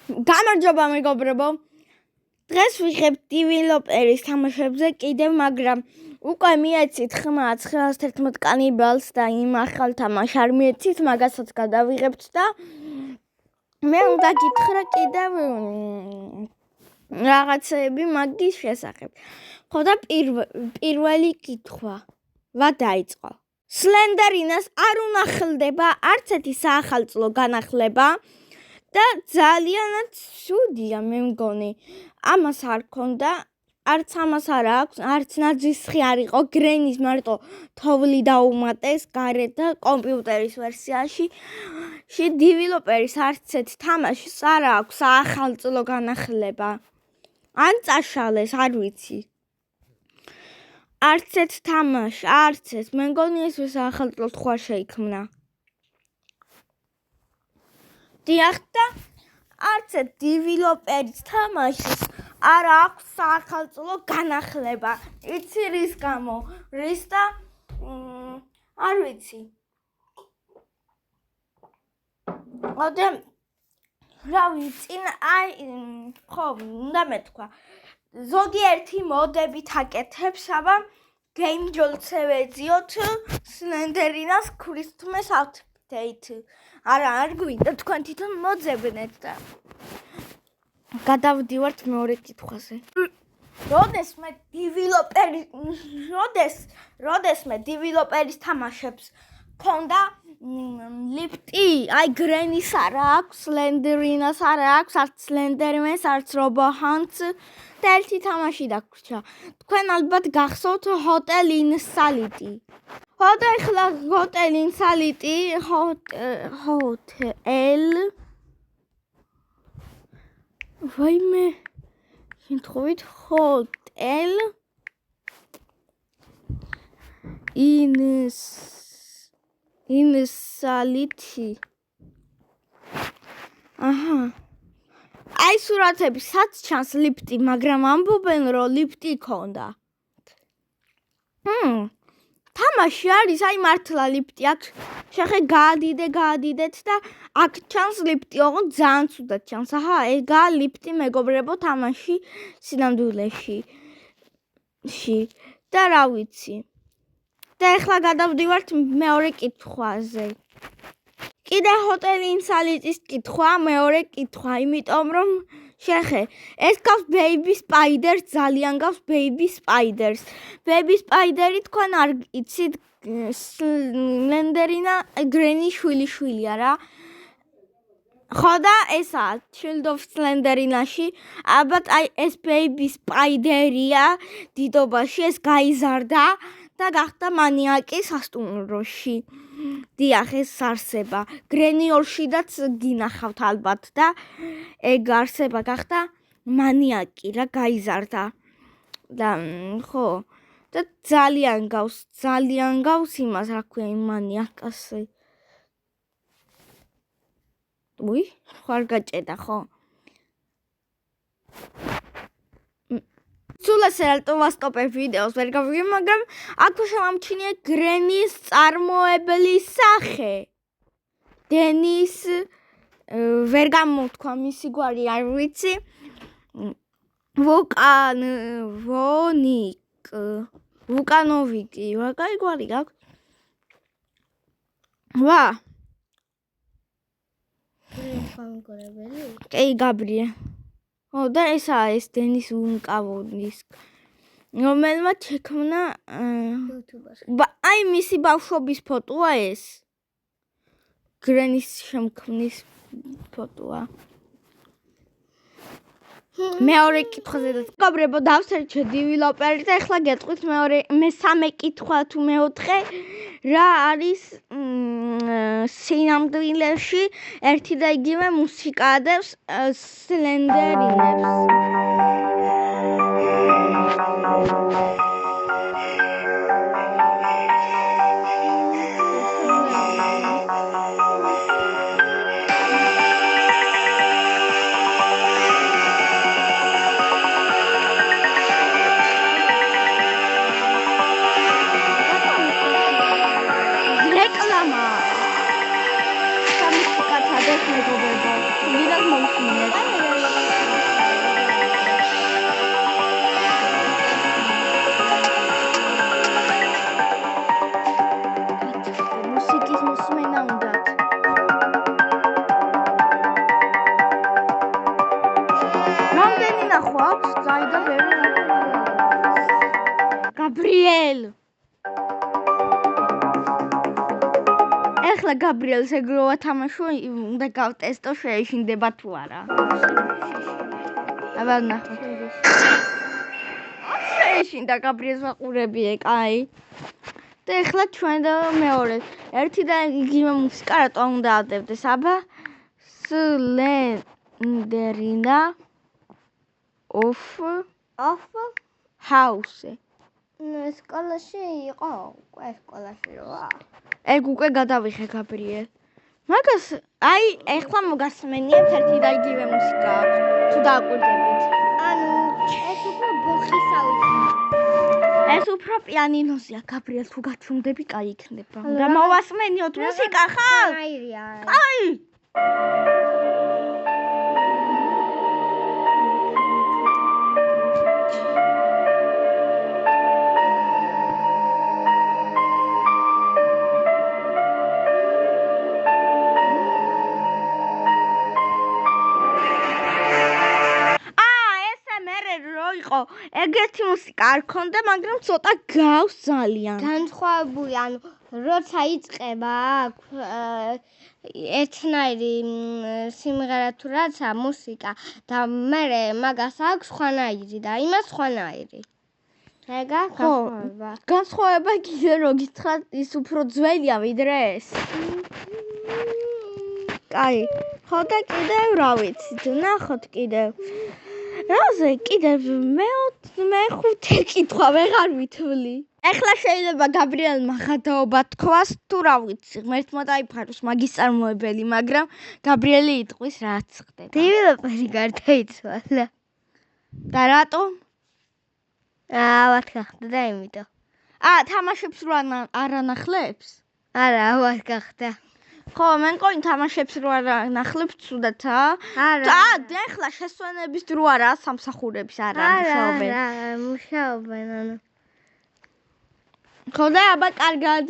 გამარჯობა მეგობრებო. დღეს ვიღებთ დეველოპერის თამაშებზე კიდევ, მაგრამ უკვე მიეცით ხმა 911 კანიბალს და იმ ახალ თამაშს არ მიეცით, მაგასაც გადავიღებთ და მე უნდა გითხრა კიდევ რაღაცები მაგის შესახებ. ხო და პირველი კითხვა დაიწყო. სლენდერინას არ უნახელდება არც ერთი საახალწლო განახლება და ძალიანაც ცუდია მე მგონი. ამას არ ქონდა, არც ამას არ აქვს, არც ნაძვისხი არ იყო, გრენის მარტო თოვლი დაუმატეს გარეთ და კომპიუტერის ვერსიაში დეველოპერის არც ერთ თამაშს არ აქვს საახალწლო განახლება. ან წაშალეს, არ ვიცი. არც ერთ თამაშ, არც ეს, მე მგონი ეს საახალწლოდ ხوار შეიქმნა. დიახ და არც ერთ დეველოპერის თამაშს არ აქვს საახალწლო განახლება. იცი რის გამო? რის და არ ვიცი. და რა ვიცი, ხო, უნდა მეთქვა. ზოგიერთი მოდებით აკეთებს, აბა Game Jolt-ზე ვეძიოთ სლენდერინას Christmas update. არ გვინდა თქვენ თვითონ მოძებნეთ და გადავდივართ მეორე კითხვაზე. როდესმე დეველოპერის თამაშებს ქონდა ლიფტი, აი გრენის არ აქვს, სლენდერინას არ აქვს, არც სლენდერმენს, არც რობოჰანს და ერთი თამაში დაგვრჩა. თქვენ ალბათ გახსოვთ ჰოტელ ინსალიტი. ხო და ეხლა ჰოტელ ინსალიტი, ჰოტელ ვაიმე შეთხოვით ჰოტელ ინსალიტი. აჰა. აი სურათები სად ჩანს ლიფტი, მაგრამ ამბობენ რომ ლიფტი ქონდა. თამაში არის, აი მართლა ლიფტი აქვს. შეხე გაადიდეთ და აქ ჩანს ლიფტი, ოღონდ ძალიან ცუდად ჩანს. აჰა, ეგაა ლიფტი მეგობრებო თამაში სინამდვილეში. და რა ვიცი. და ეხლა გადავდივართ მეორე კითხვაზე. კიდე ჰოტელ ინსალიტის კითხვა, მეორე კითხვა, იმიტომ რომ შეხე, ეს გავს Baby Spiders, ძალიან გავს Baby Spiders. Baby Spideri თქვენ არ იცით, სლენდერინა გრენის შვილიშვილია რა. ხო და ესაა Shield of Slenderinaში, ალბათ აი ეს Baby Spiderია დიდობაში, ეს გაიზარდა და გახდა მანიაკი სასტუმროში. დიახ, ეს არსება. გრენი 2-შიდაც გინახავთ ალბათ და ეგ არსება გახდა მანიაკი რა, გაიზარდა. და ხო, და ძალიან გავს იმას, რა ქვია, იმ მანიაკას. უი, ხარ გაჭედა, ხო? სულ ესე რატო ვასტოპებ ვიდეოს, ვერ გავიგე, მაგრამ აქ შემამჩნია გრენის წარმოებლის სახე. დენის ვერ გამოთქვა მისი გვარი, არ ვიცი. ვულკანოვიკი, რა კაი გვარი გაქვს. ვა. კეი გაბრიე. ო და ესაა ეს დენის ვულკანოვიკის. რომელმაც შექმნა აი მისი ბავშვობის ფოტოა ეს. გრენის შემქმნის ფოტოა. მეორე კითხვაზე მეგობრებო, დავსერჩე დეველოპერი და ეხლა გეტყვით მესამე კითხვა თუ მეოთხე, რა არის სინამდვილეში ერთი და იგივე მუსიკა ადევს სლენდერინებს. მეგობრებო, ვიდრე მომხმარეთ. დაინახო აქვს ძაი და ბევრი გაბრიელ ეხლა გაბრიელს ეგროვა თამაშო უნდა გავტესტო შეეშინდება თუ არა აბა ნახოთ შეეშინდა გაბრიელს ვაყურებიე კაი და ეხლა ჩვენ და მეორე ერთი და იგივე მუსიკა რატო უნდა ავდებდეს აბა სლენდერინა of house სკოლაში იყო უკვე სკოლაში როა ეგ უკვე გადავიხე გაბრიელ მაგას აი ეხლა მოგასმენიებთ ერთი და იგივე მუსიკა თუ დააკვირდებით ანუ ეს უფრო ბოხისავით ეს უფრო პიანინოზია გაბრიელ თუ გაჩვენდები კაი იქნება და მოვასმენიოთ მუსიკა ხარ აირია კაი ეგეთი მუსიკა არ ქონდა, მაგრამ ცოტა გავს ძალიან. განსხვავებული, ანუ როცა იწყება ერთნაირი სიმღერა თუ რაცა მუსიკა და მე მაგას აქვს სხვანაირი და იმას სხვანაირი. ეგა განსხვავება. განსხვავება კიდე რო გითხრათ, ის უფრო ძველია ვიდრე ეს. კაი, ხო და კიდევ რა ვიცი, ნახოთ კიდევ. რაზე კიდევ მეხუთე კითხვა ვეღარ ვითვლი. ეხლა შეიძლება გაბრიელმა ხადაობა თქვას თუ რა ვიცი, ღმერთმა დაიფაროს მაგის წარმოებელი, მაგრამ გაბრიელი იტყვის რაც ხდება. დეველოპერი გარდაიცვალა. და რატო? ავად გახდა და იმიტომ. თამაშებს რო არ ანახლებს? არა, ავად გახდა. ხო, მე მგონი თამაშებს რო არ ანახლებს ცუდათა? არა. ეხლა შესვენების დრო არა სამსახურების არა მუშაობენ. არა, მუშაობენ ანუ. ხო და აბა კარგად.